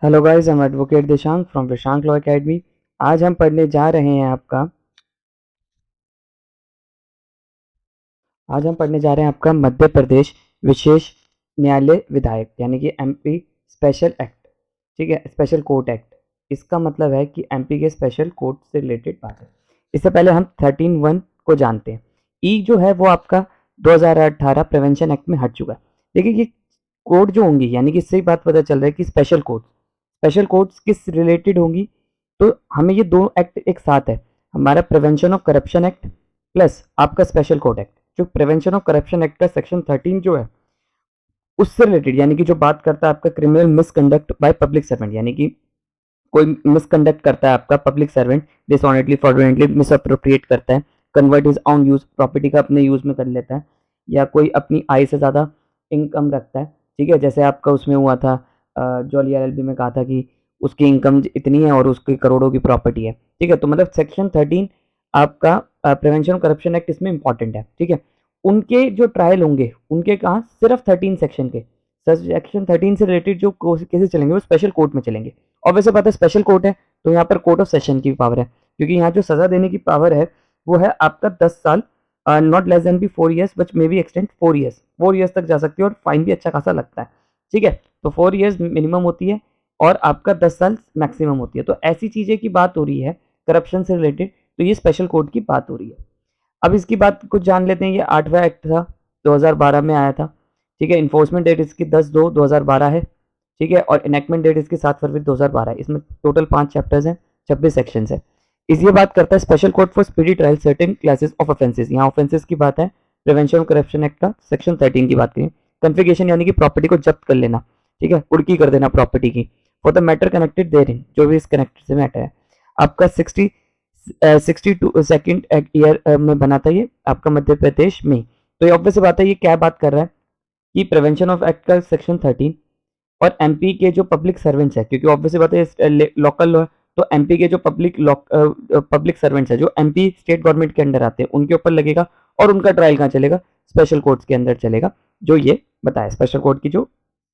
Hello guys, हम advocate Dishank from Dishank law academy. आज हम पढ़ने जा रहे हैं आपका मध्य प्रदेश विशेष न्यायालय विधायक यानी कि एमपी स्पेशल एक्ट। ठीक है, स्पेशल कोर्ट एक्ट। इसका मतलब है कि एमपी के स्पेशल कोर्ट से रिलेटेड बात है। इससे पहले हम 13(1) को जानते हैं। ई जो है वो आपका 2018 प्रिवेंशन एक्ट में हट चुका है। देखिए ये कोर्ट जो होंगी, यानी कि इससे ही बात पता चल रहा है कि स्पेशल कोर्ट्स किस रिलेटेड होंगी। तो हमें ये दो एक्ट एक साथ है, हमारा prevention of corruption act plus आपका स्पेशल कोर्ट एक्ट। जो प्रिवेंशन ऑफ करप्शन एक्ट का सेक्शन 13 जो है उससे रिलेटेड, यानी कि जो बात करता है आपका criminal misconduct by public servant, यानी कि कोई मिसकंडक्ट करता है आपका पब्लिक सर्वेंट, डिसऑनेस्टली फ्रॉडुलेंटली मिसअप्रोप्रिएट करता है, convert his on use, property का अपने यूज में कर लेता है, या कोई अपनी आय से ज़्यादा इनकम रखता है। ठीक है, जैसे आपका उसमें हुआ था जॉली एलएलबी में कहा था कि उसकी इनकम इतनी है और उसकी करोड़ों की प्रॉपर्टी है। ठीक है, तो मतलब सेक्शन 13 आपका प्रिवेंशन ऑफ करप्शन एक्ट इसमें इंपॉर्टेंट है। ठीक है, उनके जो ट्रायल होंगे उनके कहाँ, सिर्फ 13 सेक्शन के, सेक्शन 13 से रिलेटेड जो केसेस चलेंगे वो स्पेशल कोर्ट में चलेंगे। और वैसे बात है स्पेशल कोर्ट है तो यहाँ पर कोर्ट ऑफ सेशन की पावर है, क्योंकि यहाँ जो सजा देने की पावर है वो है आपका 10 साल, not less than be 4 years but may be extend 4 years, 4 years तक जा सकती है और फाइन भी अच्छा खासा लगता है। ठीक है, तो 4 ईयर्स मिनिमम होती है और आपका 10 साल मैक्सिमम होती है। तो ऐसी चीजें की बात हो रही है करप्शन से रिलेटेड, तो ये स्पेशल कोर्ट की बात हो रही है। अब इसकी बात कुछ जान लेते हैं। ये 8वां एक्ट था, 2012 में आया था। ठीक है, इन्फोर्समेंट डेट इसकी 10/2/2012 है। ठीक है, और इनेक्टमेंट डेट इसकी 7 फरवरी 2012 है। इसमें टोटल 5 चैप्टर्स हैं, 26 सेक्शन है। इस ये बात करता है special court for speedy trial certain classes of offences. यहाँ ऑफेंसेस की बात है, प्रिवेंशन ऑफ करप्शन एक्ट का सेक्शन 13 की बात करें। कन्फिगेशन यानी कि प्रॉपर्टी को जब्त कर लेना, ठीक है, कुर्की कर देना प्रॉपर्टी की, for the matter connected therein, जो भी इस कनेक्टेड से मैटर है। आपका 62 ईयर में बना था ये आपका मध्य प्रदेश में। तो ये ऑब्वियस बात है, ये क्या बात कर रहा है कि प्रिवेंशन ऑफ एक्ट का सेक्शन 13 और एमपी के जो पब्लिक सर्वेंट्स है, क्योंकि ऑब्वियस बात है लोकल लॉ है, तो एमपी के जो पब्लिक सर्वेंट्स है जो एमपी स्टेट गवर्नमेंट के अंडर आते हैं उनके ऊपर लगेगा। और उनका ट्रायल कहाँ चलेगा, स्पेशल कोर्ट्स के अंदर चलेगा, जो ये बताया स्पेशल कोर्ट की जो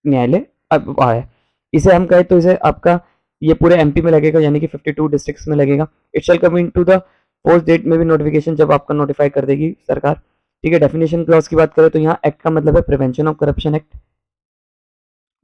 न्यायालय अब है। इसे हम कहें तो इसे आपका ये पूरे एमपी में लगेगा, यानी कि 52 डिस्ट्रिक्ट्स में लगेगा। It shall come into the fourth date में भी नोटिफिकेशन, जब आपका नोटिफाई कर देगी सरकार। ठीक है, डेफिनेशन क्लॉज की बात करें तो यहाँ एक्ट का मतलब है प्रिवेंशन ऑफ करप्शन एक्ट।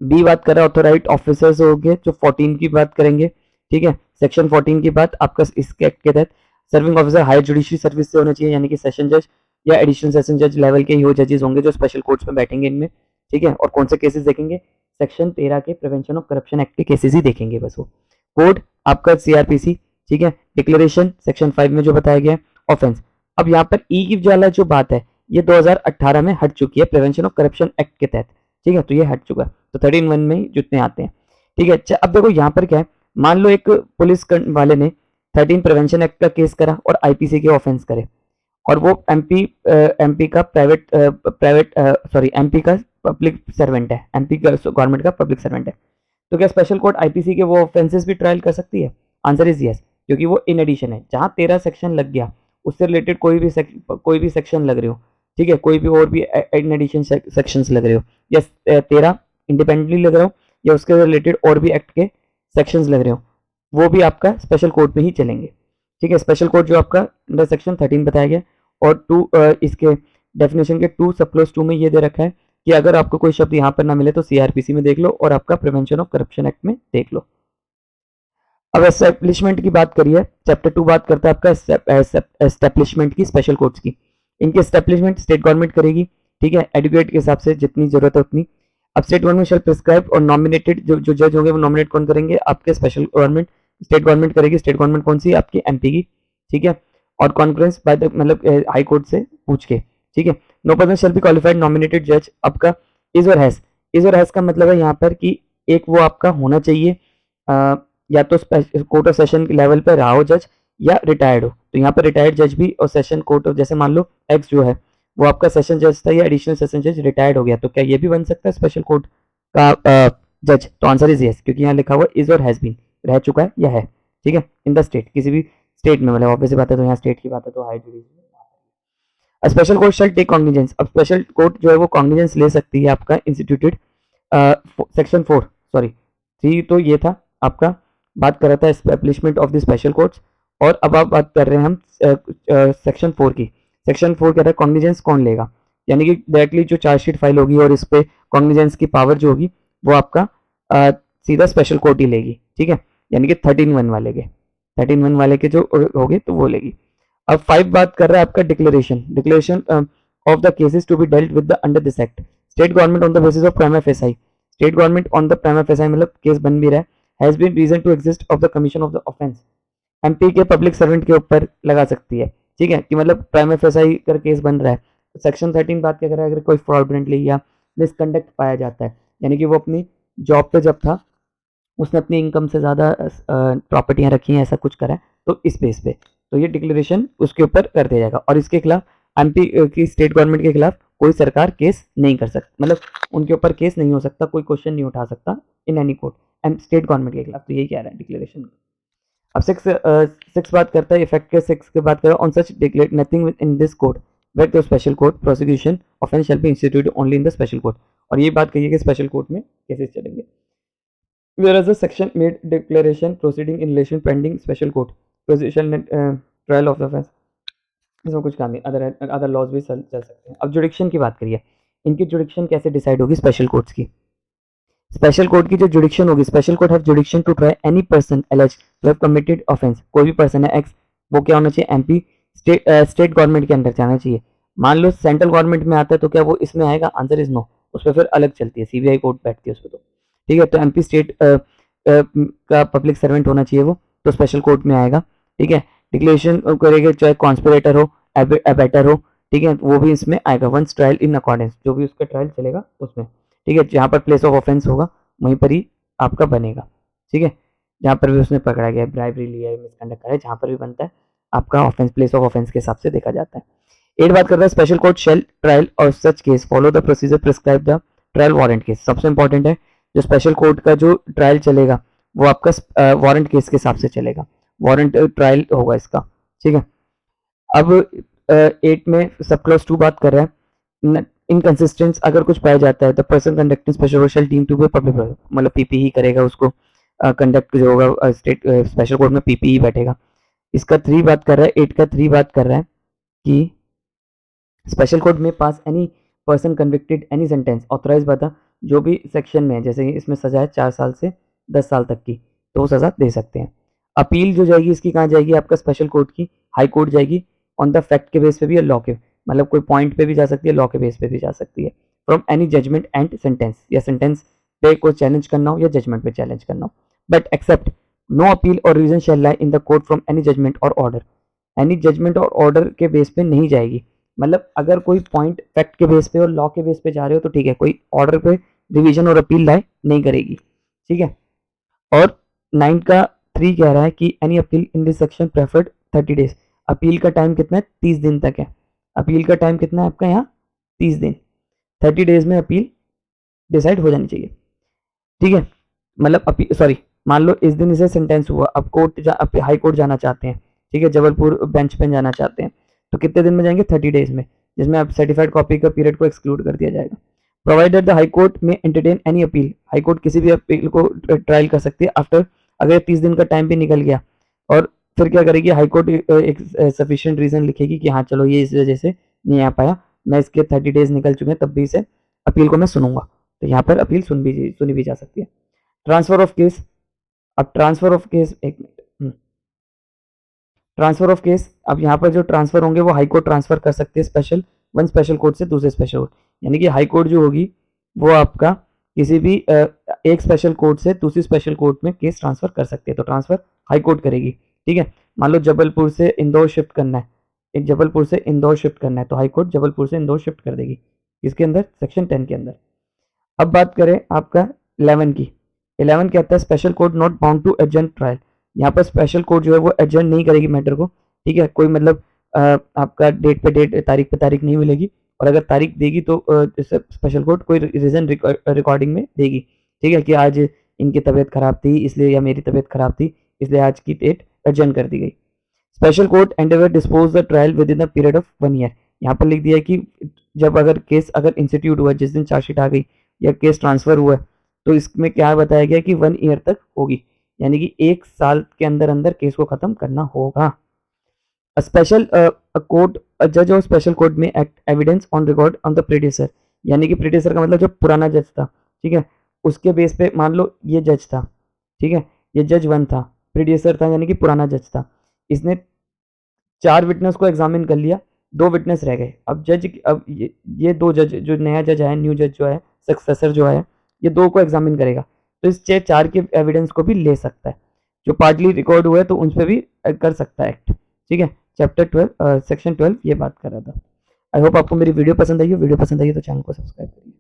बी बात कर रहे हैं ऑथोराइज ऑफिसर्स हो गए, जो 14 की बात करेंगे। ठीक है, सेक्शन 14 की बात आपका इसके एक्ट के तहत serving officer higher judiciary service से होना चाहिए, यानी कि सेशन जज या एडिशनल सेशन जज लेवल के ही वो जजेस होंगे जो स्पेशल कोर्ट्स में बैठेंगे इनमें। ठीक है, और कौन से केसेस देखेंगे, सेक्शन 13 के प्रिवेंशन ऑफ करप्शन एक्ट के केसेस ही देखेंगे बस वो। कोड आपका सीआरपीसी। ठीक है, डिक्लेरेशन सेक्शन 5 में जो बताया गया, ऑफेंस। अब यहाँ पर ई की वाला जो बात है ये 2018 में हट चुकी है प्रिवेंशन ऑफ करप्शन एक्ट के तहत। ठीक है, तो ये हट चुका है, तो 13(1) में ही जितने आते हैं। ठीक है, अच्छा अब देखो यहाँ पर क्या है, मान लो एक पुलिस वाले ने 13 प्रिवेंशन एक्ट का केस करा और आईपीसी के ऑफेंस करे, और वो एमपी का एमपी का पब्लिक सर्वेंट है, एमपी का गवर्नमेंट का पब्लिक सर्वेंट है। तो क्या स्पेशल कोर्ट आईपीसी के वो ऑफेंसेस भी ट्रायल कर सकती है? आंसर इज यस, क्योंकि वो इन एडिशन है। जहां 13 सेक्शन लग गया उससे रिलेटेड कोई भी सेक्शन लग रहे हो, ठीक है, कोई भी और भी इन एडिशन सेक्शंस लग रहे हो, या 13 इंडिपेंडेंटली लग रहा हो, या उसके रिलेटेड और भी एक्ट के सेक्शंस लग रहे हो, वो भी आपका स्पेशल कोर्ट में ही चलेंगे। ठीक है, स्पेशल कोर्ट जो आपका अंडर सेक्शन 13 बताया गया। और इसके डेफिनेशन के 2 सब क्लोज 2 में ये दे रखा है कि अगर आपको कोई शब्द यहाँ पर ना मिले तो सीआरपीसी में देख लो और आपका प्रिवेंशन ऑफ करप्शन एक्ट में देख लो। अब एस्टेब्लिशमेंट की बात करिए, चैप्टर 2 बात करता है आपका एस्टेब्लिशमेंट की, स्पेशल कोर्ट्स की। इनकी एस्टेब्लिशमेंट स्टेट गवर्नमेंट करेगी। ठीक है, एडुकेट के हिसाब से जितनी जरूरत है उतनी। अब स्टेट गवर्नमेंट शैल प्रिस्क्राइब और नॉमिनेटेड जो जज होंगे वो नॉमिनेट कौन करेंगे, आपके स्पेशल गवर्नमेंट, स्टेट गवर्नमेंट करेगी। स्टेट गवर्नमेंट कौन सी, आपकी एमपी की। ठीक है, और कॉन्फ्रेंस बाय द मतलब हाई कोर्ट से पूछ के। ठीक है, no person shall be qualified nominated जज। आपका इज और हैज का मतलब है यहाँ पर कि एक वो आपका होना चाहिए या तो कोर्ट ऑफ सेशन लेवल पे रहा हो जज, या रिटायर्ड हो। तो यहाँ पर रिटायर्ड जज भी, और सेशन कोर्ट ऑफ, जैसे मान लो एक्स जो है वो आपका सेशन जज था या एडिशनल सेशन जज रिटायर्ड हो गया, तो क्या ये भी बन सकता है स्पेशल कोर्ट का जज? तो आंसर इज यस, क्योंकि यहाँ लिखा हुआ इज और हैज बीन, रह चुका है या है। ठीक है, इन द स्टेट, किसी भी स्टेट में, मतलब ऑब्वियस बात है, तो यहाँ स्टेट की बात है तो high judiciary. Special court shall take cognizance. अब स्पेशल कोर्ट जो है वो कॉग्निजेंस ले सकती है आपका इंस्टीट्यूटेड सेक्शन 4 सॉरी ठीक, तो ये था आपका, बात कर रहा था establishment of the special courts. और अब आप बात कर रहे हैं हम सेक्शन 4 की। सेक्शन 4 कह रहा है कॉग्निजेंस कौन लेगा, यानी कि डायरेक्टली जो चार्जशीट फाइल होगी और इस पे कॉग्निजेंस की पावर जो होगी वो आपका सीधा स्पेशल कोर्ट ही लेगी, ठीक है, यानी कि 13(1) वाले के, 13(1) वाले के जो होगे तो वो लेगी। अब 5 बात कर रहा है आपका declaration, declaration of the cases to be dealt with the under this act. State government on the basis of prima facie, state government on the prima facie मतलब केस बन भी रहा है, has been reason to exist of the commission of the offence, MP के public servant के ऊपर लगा सकती है, ठीक है, कि मतलब प्राइमा फेसाई कर केस बन रहा है। सेक्शन 13 बात क्या कर रहा है, अगर कोई फ्रॉडुलेंटली या मिसकंडक्ट पाया जाता है, यानी कि वो अपनी जॉब पे जब था उसने अपनी इनकम से ज़्यादा प्रॉपर्टियां रखी हैं, ऐसा कुछ करा है, तो इस बेस पे तो ये डिक्लेरेशन उसके ऊपर कर दिया जाएगा। और इसके खिलाफ एमपी की स्टेट गवर्नमेंट के खिलाफ कोई सरकार केस नहीं कर सकती, मतलब उनके ऊपर केस नहीं हो सकता, कोई क्वेश्चन नहीं उठा सकता in any court state government के खिलाफ। तो यही कह रहा है डिक्लेरेशन। अब 6 बात करता है इफेक्ट के, 6 के बात करें on such declare nothing in this code where the special court prosecution offence shall be instituted only in the special court. और ये बात कही है कि स्पेशल कोर्ट में केसेस चलेंगे। Whereas a section made declaration proceeding in relation pending special court procedural trial of the offense, इसमें कुछ काम नहीं, अदर लॉज भी चल सकते हैं। अब जुडिक्शन की बात करिए, इनकी जुडिक्शन कैसे डिसाइड होगी स्पेशल कोर्ट्स की। स्पेशल कोर्ट की जो जुडिक्शन होगी, special court have jurisdiction to try any person alleged to have committed offence, कोई भी पर्सन है एक्स, वो क्या होना चाहिए, एमपी स्टेट गवर्नमेंट के अंदर जाना चाहिए। मान लो सेंट्रल गवर्नमेंट में आता है तो क्या वो इसमें आएगा, आंसर इज नो, उस पर फिर अलग चलती है, सीबीआई कोर्ट बैठती है उस पर, तो ठीक है। तो एमपी स्टेट का पब्लिक सर्वेंट होना चाहिए वो, तो स्पेशल कोर्ट में आएगा, ठीक है। डिक्लेरेशन करेंगे चाहे कॉन्स्पिरेटर हो, एबेटर हो, ठीक है, वो भी इसमें आएगा। वंस ट्रायल इन अकॉर्डेंस, जो भी उसका ट्रायल चलेगा उसमें, ठीक है, जहाँ पर प्लेस ऑफ ऑफेंस होगा वहीं पर ही आपका बनेगा, ठीक है, जहाँ पर भी उसने पकड़ा गया, ब्राइबरी लिया है, मिसकंडक्ट करा है, जहाँ पर भी बनता है आपका ऑफेंस, प्लेस ऑफ ऑफेंस के हिसाब से देखा जाता है। 8 बात करता है स्पेशल कोर्ट शेल ट्रायल और such case follow the procedure prescribe the trial warrant case. सबसे इंपॉर्टेंट है जो स्पेशल कोर्ट का जो ट्रायल चलेगा वो आपका वारंट केस के हिसाब से चलेगा, वारंट ट्रायल होगा इसका, ठीक है। अब 8 में सब क्लॉज 2 बात कर रहा है इनकंसिस्टेंस अगर कुछ पाया जाता है, the person conducting special court shall deem to be public, मतलब पीपीई करेगा उसको, कंडक्ट जो होगा स्टेट स्पेशल कोर्ट में पीपीई बैठेगा। इसका 3 बात कर रहा है, 8 का 3 बात कर रहा है कि स्पेशल कोर्ट में pass any person convicted any sentence authorised by the, जो भी सेक्शन में है, जैसे इसमें सजा है 4 साल से 10 साल तक की, तो वो सजा दे सकते हैं। अपील जो जाएगी इसकी कहाँ जाएगी, आपका स्पेशल कोर्ट की हाई कोर्ट जाएगी, ऑन द फैक्ट के बेस पे भी, लॉ के, मतलब कोई पॉइंट पे भी जा सकती है, लॉ के बेस पे भी जा सकती है। From any judgment and sentence, या सेंटेंस पे कोई चैलेंज करना हो या जजमेंट पे चैलेंज करना हो, बट एक्सेप्ट नो अपील और reason shall lie in the court from any judgment और ऑर्डर, एनी जजमेंट और ऑर्डर के बेस पे नहीं जाएगी। मतलब अगर कोई पॉइंट फैक्ट के बेस पे और लॉ के बेस पे जा रहे हो तो ठीक है, कोई ऑर्डर पे रिवीजन और अपील लाए नहीं करेगी, ठीक है। और 9 का 3 कह रहा है कि any appeal in this section preferred 30 days, appeal का टाइम कितना है, 30 दिन तक है। अपील का टाइम कितना है आपका यहाँ, 30 दिन, 30 डेज में अपील डिसाइड हो जानी चाहिए, ठीक है। मतलब अपील, सॉरी, मान लो इस दिन इसे सेंटेंस हुआ, अब कोर्ट हाई कोर्ट जाना चाहते हैं, ठीक है, जबलपुर बेंच पे जाना चाहते हैं, तो कितने दिन में जाएंगे, 30 डेज में, जिसमें आप सर्टिफाइड कॉपी का पीरियड को एक्सक्लूड कर दिया जाएगा। प्रोवाइडेड द हाई कोर्ट में entertain any appeal, high court किसी भी अपील को ट्रायल कर सकती है आफ्टर, अगर 30 दिन का टाइम भी निकल गया, और फिर क्या करेगी हाई कोर्ट, एक सफिशिएंट रीजन लिखेगी कि हाँ चलो ये इस वजह से नहीं आ पाया, मैं इसके 30 डेज निकल चुके हैं तब भी इसे अपील को मैं सुनूंगा, तो यहाँ पर अपील सुनी भी जा सकती है। ट्रांसफर ऑफ केस, अब ट्रांसफर ऑफ केस, एक मिनट, ट्रांसफर ऑफ केस, अब यहाँ पर जो ट्रांसफर होंगे वो हाई कोर्ट ट्रांसफर कर सकते हैं स्पेशल, वन स्पेशल कोर्ट से दूसरे स्पेशल कोर्ट, यानी कि हाई कोर्ट जो होगी वो आपका किसी भी एक स्पेशल कोर्ट से दूसरी स्पेशल कोर्ट में केस ट्रांसफर कर सकते हैं, तो ट्रांसफर हाई कोर्ट करेगी, ठीक है। मान लो जबलपुर से इंदौर शिफ्ट करना है, जबलपुर से इंदौर शिफ्ट करना है, तो हाई कोर्ट जबलपुर से इंदौर शिफ्ट कर देगी, इसके अंदर सेक्शन 10 के अंदर। अब बात करें आपका 11 की, 11 कहता है special court not bound to adjourn trial, यहाँ पर स्पेशल कोर्ट जो है वो एडजर्न नहीं करेगी मैटर को, ठीक है, कोई मतलब आपका डेट पे डेट, तारीख पे तारीख नहीं मिलेगी, और अगर तारीख देगी तो स्पेशल कोर्ट कोई रीजन रिकॉर्डिंग में देगी, ठीक है, कि आज इनकी तबीयत खराब थी इसलिए, या मेरी तबीयत खराब थी इसलिए आज की डेट एडजर्न कर दी गई। Special court Endeavour dispose the trial with in the period of 1 year, यहाँ पर लिख दिया है कि जब अगर केस अगर इंस्टीट्यूट हुआ, जिस दिन चार्जशीट आ गई या केस ट्रांसफर हुआ तो इसमें क्या बताया गया कि 1 ईयर तक होगी, यानी कि 1 साल के अंदर अंदर केस को खत्म करना होगा। A special court, a judge or special court में act evidence on record on the predecessor, यानी कि predecessor का मतलब जो पुराना जज था, ठीक है, उसके बेस पे मान लो ये जज था, ठीक है, ये जज 1 था, predecessor था यानी कि पुराना जज था, इसने 4 विटनेस को एग्जामिन कर लिया, 2 विटनेस रह गए। अब जज, अब ये 2 जज, जो नया जज आया, न्यू जज जो है, सक्सेसर जो है, ये 2 को एग्जामिन करेगा, तो इस 4 के एविडेंस को भी ले सकता है, जो पार्टली रिकॉर्ड हुआ है तो उन पर भी कर सकता है एक्ट, ठीक है। चैप्टर 12 सेक्शन 12 ये बात कर रहा था। आई होप आपको मेरी वीडियो पसंद आई हो। वीडियो पसंद आई हो तो चैनल को सब्सक्राइब करिए।